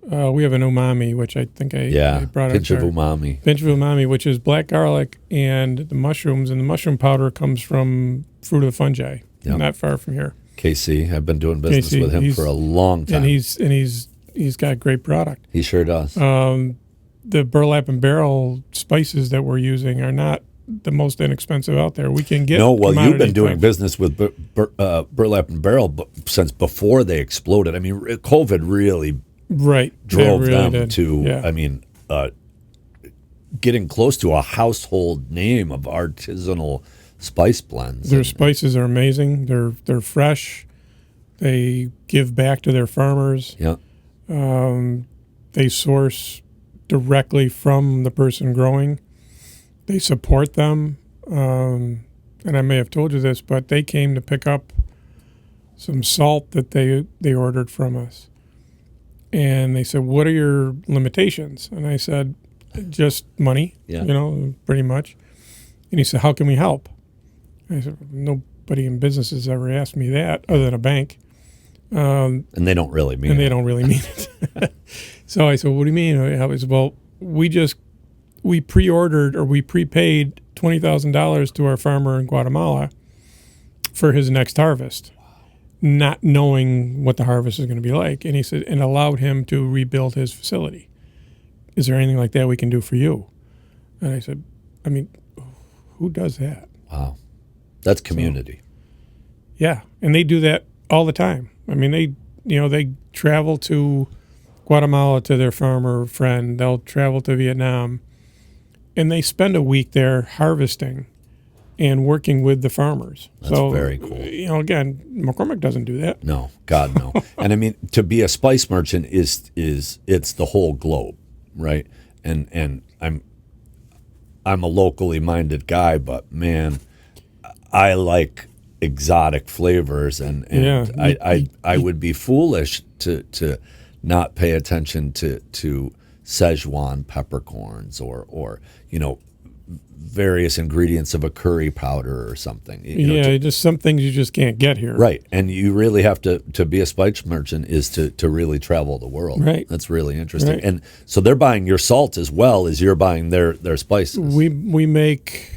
We have an umami, which I think I brought pinch of umami. Pinch of umami, which is black garlic and the mushrooms, and the mushroom powder comes from Fruit of the Fungi, not far from here. KC, I've been doing business with him for a long time, and he's got great product. He sure does. The burlap and barrel spices that we're using are not the most inexpensive out there. We can get you've been doing business with burlap and barrel since before they exploded. I mean, COVID really drove them to, getting close to a household name of artisanal spice blends. Their spices are amazing. They're fresh. They give back to their farmers. Yeah. They source directly from the person growing. They support them. And I may have told you this, but they came to pick up some salt that they ordered from us. And they said, "What are your limitations?" And I said, "Just money, pretty much." And he said, "How can we help?" I said, "Nobody in business has ever asked me that other than a bank." And they don't really mean it. And they don't really mean it. So I said, "What do you mean?" He said, "Well, we pre-ordered or we prepaid $20,000 to our farmer in Guatemala for his next harvest, not knowing what the harvest is going to be like." And he said, and allowed him to rebuild his facility. "Is there anything like that we can do for you?" And I said, "I mean, who does that?" Wow. That's community. Yeah. And they do that all the time. I mean, they travel to Guatemala to their farmer friend. They'll travel to Vietnam, and they spend a week there harvesting and working with the farmers. That's very cool. Again, McCormick doesn't do that. No, God, no. And I mean, to be a spice merchant is it's the whole globe, right? And I'm a locally minded guy, but man, I like exotic flavors, and I would be foolish to not pay attention to Szechuan peppercorns or various ingredients of a curry powder or something. Just some things you just can't get here. Right, and you really have to be a spice merchant is to really travel the world. Right. That's really interesting. Right. And so they're buying your salt as well as you're buying their spices. We make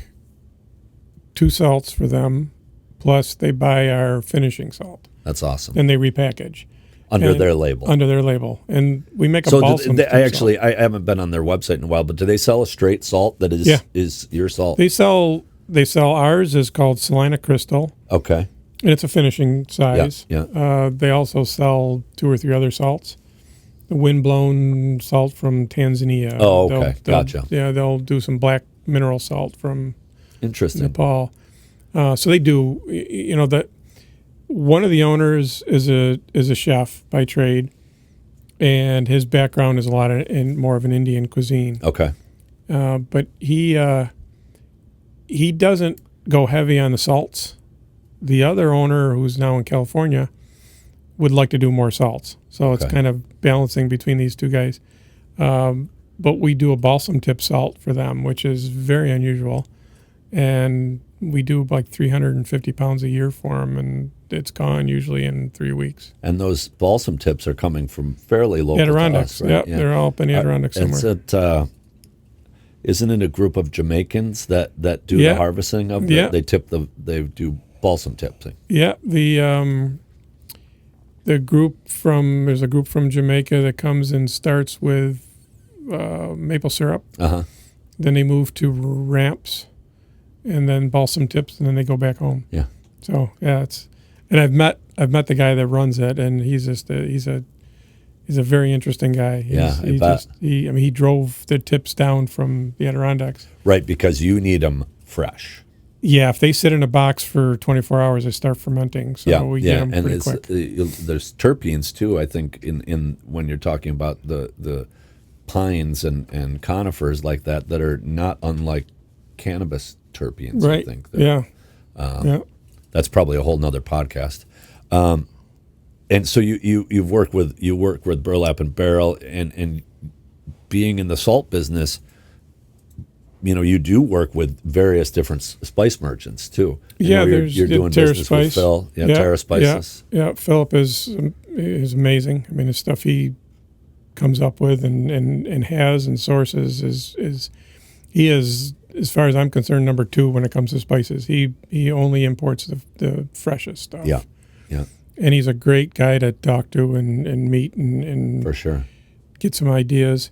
2 salts for them, plus they buy our finishing salt. That's awesome. And they repackage. Under their label. Under their label. And we make a So balsam. I haven't been on their website in a while, but do they sell a straight salt that is your salt? They sell ours is called Salina Crystal. Okay. And it's a finishing size. Yeah. They also sell 2 or 3 other salts. The windblown salt from Tanzania. Oh, okay. Gotcha. Yeah, they'll do some black mineral salt from Nepal. So they do, that one of the owners is a chef by trade, and his background is a lot more of an Indian cuisine. Okay. But he doesn't go heavy on the salts. The other owner, who's now in California, would like to do more salts. So it's kind of balancing between these 2 guys. But we do a balsam tip salt for them, which is very unusual. And we do like 350 pounds a year for them, and it's gone usually in 3 weeks. And those balsam tips are coming from fairly local Adirondacks, to us, right? yeah, they're all up in the Adirondacks somewhere. Isn't it a group of Jamaicans that do the harvesting of it? They do balsam tipsing. Yeah, there's a group from Jamaica that comes and starts with maple syrup. Uh-huh. Then they move to ramps, and then balsam tips, and then they go back home. Yeah. So and I've met the guy that runs it, and he's a very interesting guy. He drove the tips down from the Adirondacks. Right, because you need them fresh. Yeah, if they sit in a box for 24 hours, they start fermenting. So we get them pretty quick. There's terpenes too. I think in when you're talking about the pines and conifers like that are not unlike cannabis terpenes. Right. I think. Yeah. That's probably a whole nother podcast. And so you work with burlap and barrel, and being in the salt business, you do work with various different spice merchants too. You're doing business Spice. with Phil. Terra Spices. Yeah. Philip is amazing. I mean, the stuff he comes up with and has and sources is he is, as far as I'm concerned, number 2 when it comes to spices. He only imports the freshest stuff. Yeah. And he's a great guy to talk to and meet and For sure. get some ideas.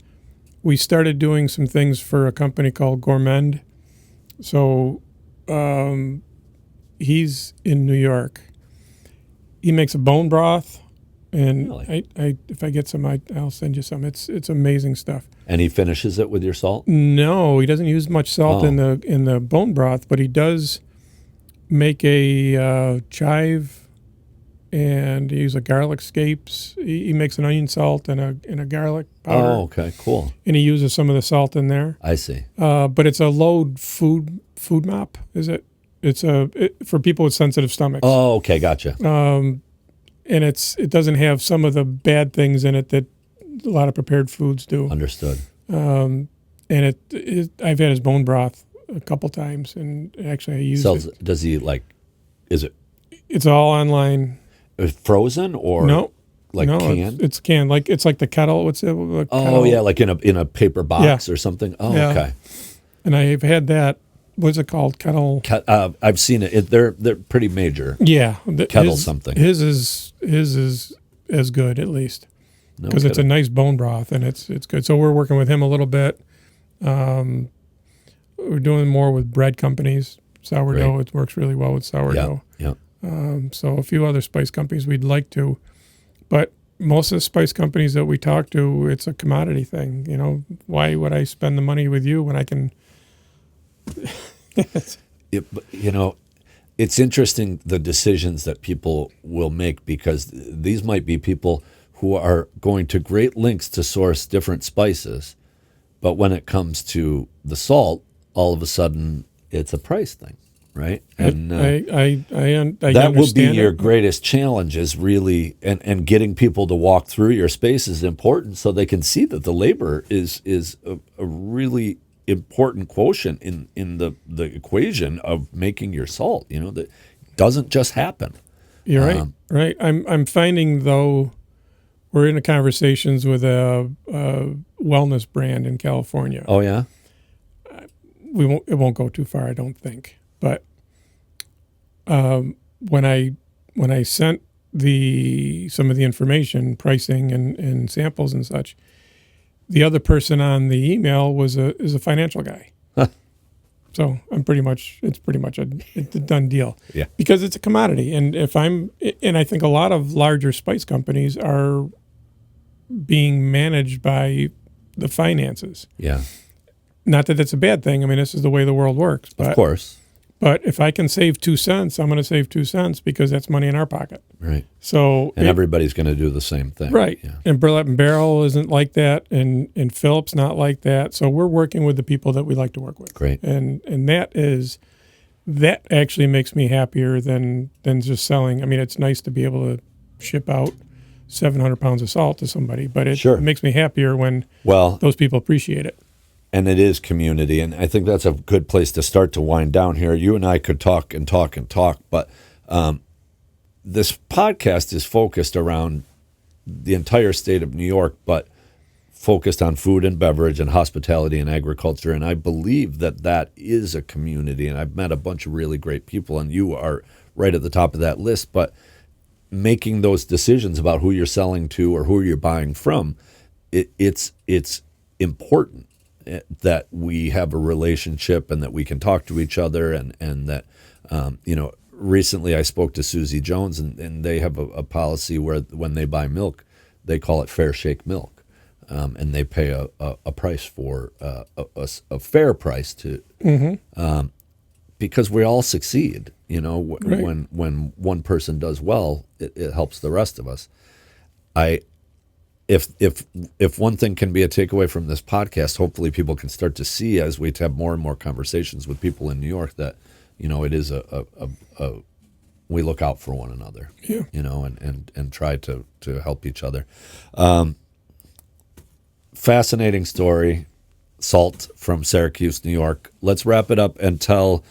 We started doing some things for a company called Gourmand. So he's in New York. He makes a bone broth, and really? if I get some, I'll send you some. It's amazing stuff. And he finishes it with your salt? No, he doesn't use much salt in the bone broth, but he does make a chive, and he uses a garlic scapes. He makes an onion salt and a garlic powder. Oh, okay, cool. And he uses some of the salt in there. I see. But it's a low food mop, is it? It's for people with sensitive stomachs. Oh, okay, gotcha. And it doesn't have some of the bad things in it that a lot of prepared foods do. Understood. And I've had his bone broth a couple times, and actually I used it. Does he is it? It's all online. Frozen or no? Canned? It's canned. It's like the kettle. What's it? Kettle? Yeah, like in a paper box or something. Oh, yeah. Okay. And I've had that. What's it called? Kettle. I've seen it. They're pretty major. Yeah, Kettle something. His is as good, at least, because it's a nice bone broth and it's good. So we're working with him a little bit. We're doing more with bread companies. Sourdough. Great. It works really well with sourdough. Yeah. So a few other spice companies we'd like to, but most of the spice companies that we talk to, it's a commodity thing. Why would I spend the money with you when I can? It's interesting the decisions that people will make, because these might be people who are going to great lengths to source different spices, but when it comes to the salt, all of a sudden it's a price thing, right? And I that will be your it. greatest challenge is really, and getting people to walk through your space is important so they can see that the labor is a really important quotient in the equation of making your salt. That doesn't just happen. You're right. Right. I'm finding, though, we're in conversations with a wellness brand in California. Oh yeah. It won't go too far, I don't think. But when I sent some of the information, pricing and samples and such, the other person on the email is a financial guy. So it's pretty much a done deal. Yeah. Because it's a commodity, and I think a lot of larger spice companies are being managed by the finances. Yeah. Not that it's a bad thing. I mean, this is the way the world works. But, of course. But if I can save 2 cents, I'm going to save 2 cents because that's money in our pocket. Right. So everybody's going to do the same thing. Right. Yeah. And Burlap and Barrel isn't like that, and Phillips not like that. So we're working with the people that we like to work with. Great. And that actually makes me happier than just selling. I mean, it's nice to be able to ship out 700 pounds of salt to somebody, but it makes me happier when those people appreciate it. And it is community, and I think that's a good place to start to wind down here. You and I could talk and talk and talk, but this podcast is focused around the entire state of New York, but focused on food and beverage and hospitality and agriculture, and I believe that is a community, and I've met a bunch of really great people, and you are right at the top of that list, but making those decisions about who you're selling to or who you're buying from, it's important that we have a relationship and that we can talk to each other, and that recently I spoke to Susie Jones, and they have a policy where when they buy milk, they call it fair shake milk, and they pay a price for a fair price to because we all succeed. When one person does well, it helps the rest of us. If one thing can be a takeaway from this podcast, hopefully people can start to see as we have more and more conversations with people in New York that, it is we look out for one another, and try to help each other. Fascinating story, salt from Syracuse, New York. Let's wrap it up and tell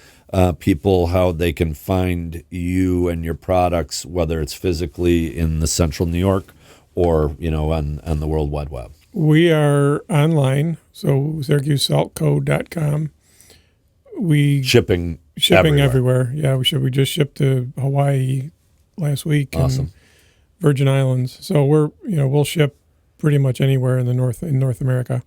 people how they can find you and your products, whether it's physically in the central New York or, on the World Wide Web. We are online, so SyracuseSaltCo.com. Shipping everywhere. Yeah, we just shipped to Hawaii last week. Awesome. And Virgin Islands. So we'll ship pretty much anywhere in North America.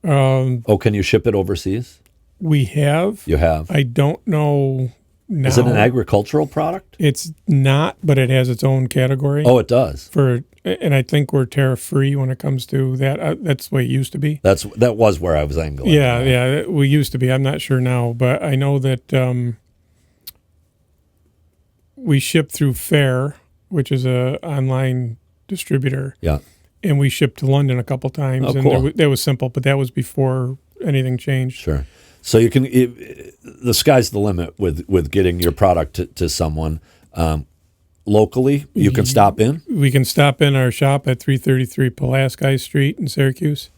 Can you ship it overseas? We have. You have. I don't know now. Is it an agricultural product? It's not, but it has its own category. Oh, it does. And I think we're tariff free when it comes to that. That's the way it used to be. That was where I was angling. Yeah, we used to be. I'm not sure now, but I know that we ship through Fair, which is a online distributor. Yeah. And we shipped to London a couple times. Oh, cool. And that was simple, but that was before anything changed. Sure. So you can. The sky's the limit with getting your product to someone. Locally, you can stop in? We can stop in our shop at 333 Pulaski Street in Syracuse,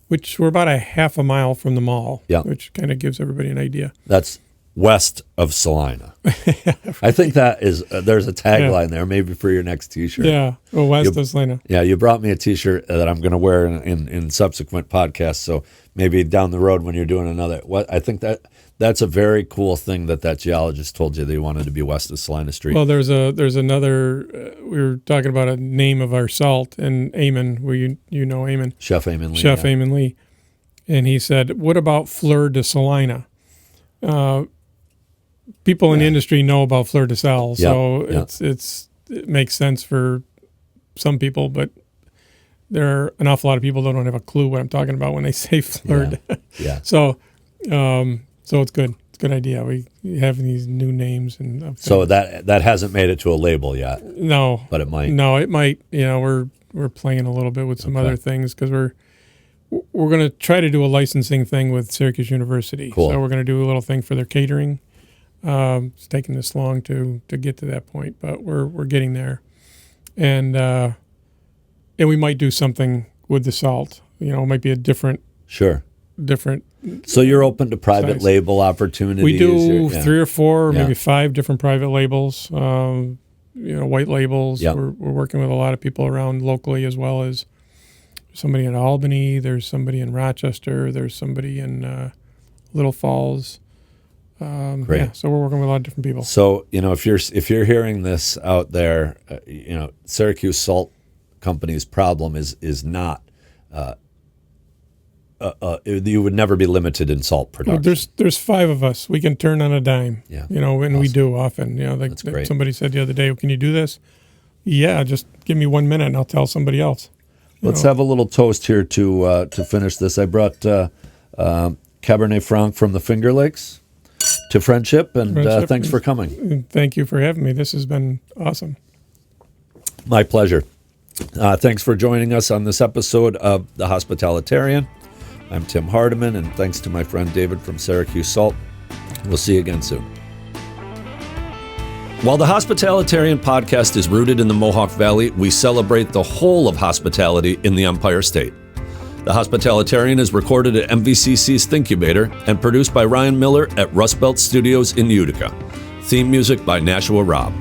which we're about a half a mile from the mall, which kind of gives everybody an idea. That's west of Salina. I think that is, there's a tagline there, maybe for your next T-shirt. Yeah, west of Salina. Yeah, you brought me a T-shirt that I'm going to wear in subsequent podcasts, so maybe down the road when you're doing another. I think that's a very cool thing that geologist told you they wanted to be west of Salina Street. Well, there's another. We were talking about a name of our salt, and Eamon, where you know Eamon, Chef Eamon Lee. Eamon Lee, and he said, "What about Fleur de Salina?" People in the industry know about Fleur de Sal, so it makes sense for some people, but there are an awful lot of people that don't have a clue what I'm talking about when they say Fleur. Yeah. So it's good. It's a good idea. We have these new names and so that hasn't made it to a label yet. No, but it might. No, it might. We're playing a little bit with some other things because we're we're going to try to do a licensing thing with Syracuse University. Cool. So we're going to do a little thing for their catering. It's taken this long to get to that point, but we're getting there. And we might do something with the salt. It might be a different. So you're open to private size. label opportunities? We do 3 or 4, Yeah. maybe 5 different private labels. White labels. Yep. We're working with a lot of people around locally, as well as somebody in Albany. There's somebody in Rochester. There's somebody in Little Falls. Great. Yeah, so we're working with a lot of different people. So if you're hearing this out there, Syracuse Salt Company's problem is not. You would never be limited in salt production. Well, there's 5 of us. We can turn on a dime. Yeah. And Awesome. we do often. That's great. Somebody said the other day, "Can you do this?" Yeah, just give me 1 minute and I'll tell somebody else. Let's have a little toast here to finish this. I brought Cabernet Franc from the Finger Lakes to friendship, and thanks for coming. Thank you for having me. This has been awesome. My pleasure. Thanks for joining us on this episode of The Hospitalitarian. I'm Tim Hardiman, and thanks to my friend David from Syracuse Salt. We'll see you again soon. While the Hospitalitarian podcast is rooted in the Mohawk Valley, we celebrate the whole of hospitality in the Empire State. The Hospitalitarian is recorded at MVCC's Thinkubator and produced by Ryan Miller at Rust Belt Studios in Utica. Theme music by Nashua Robb.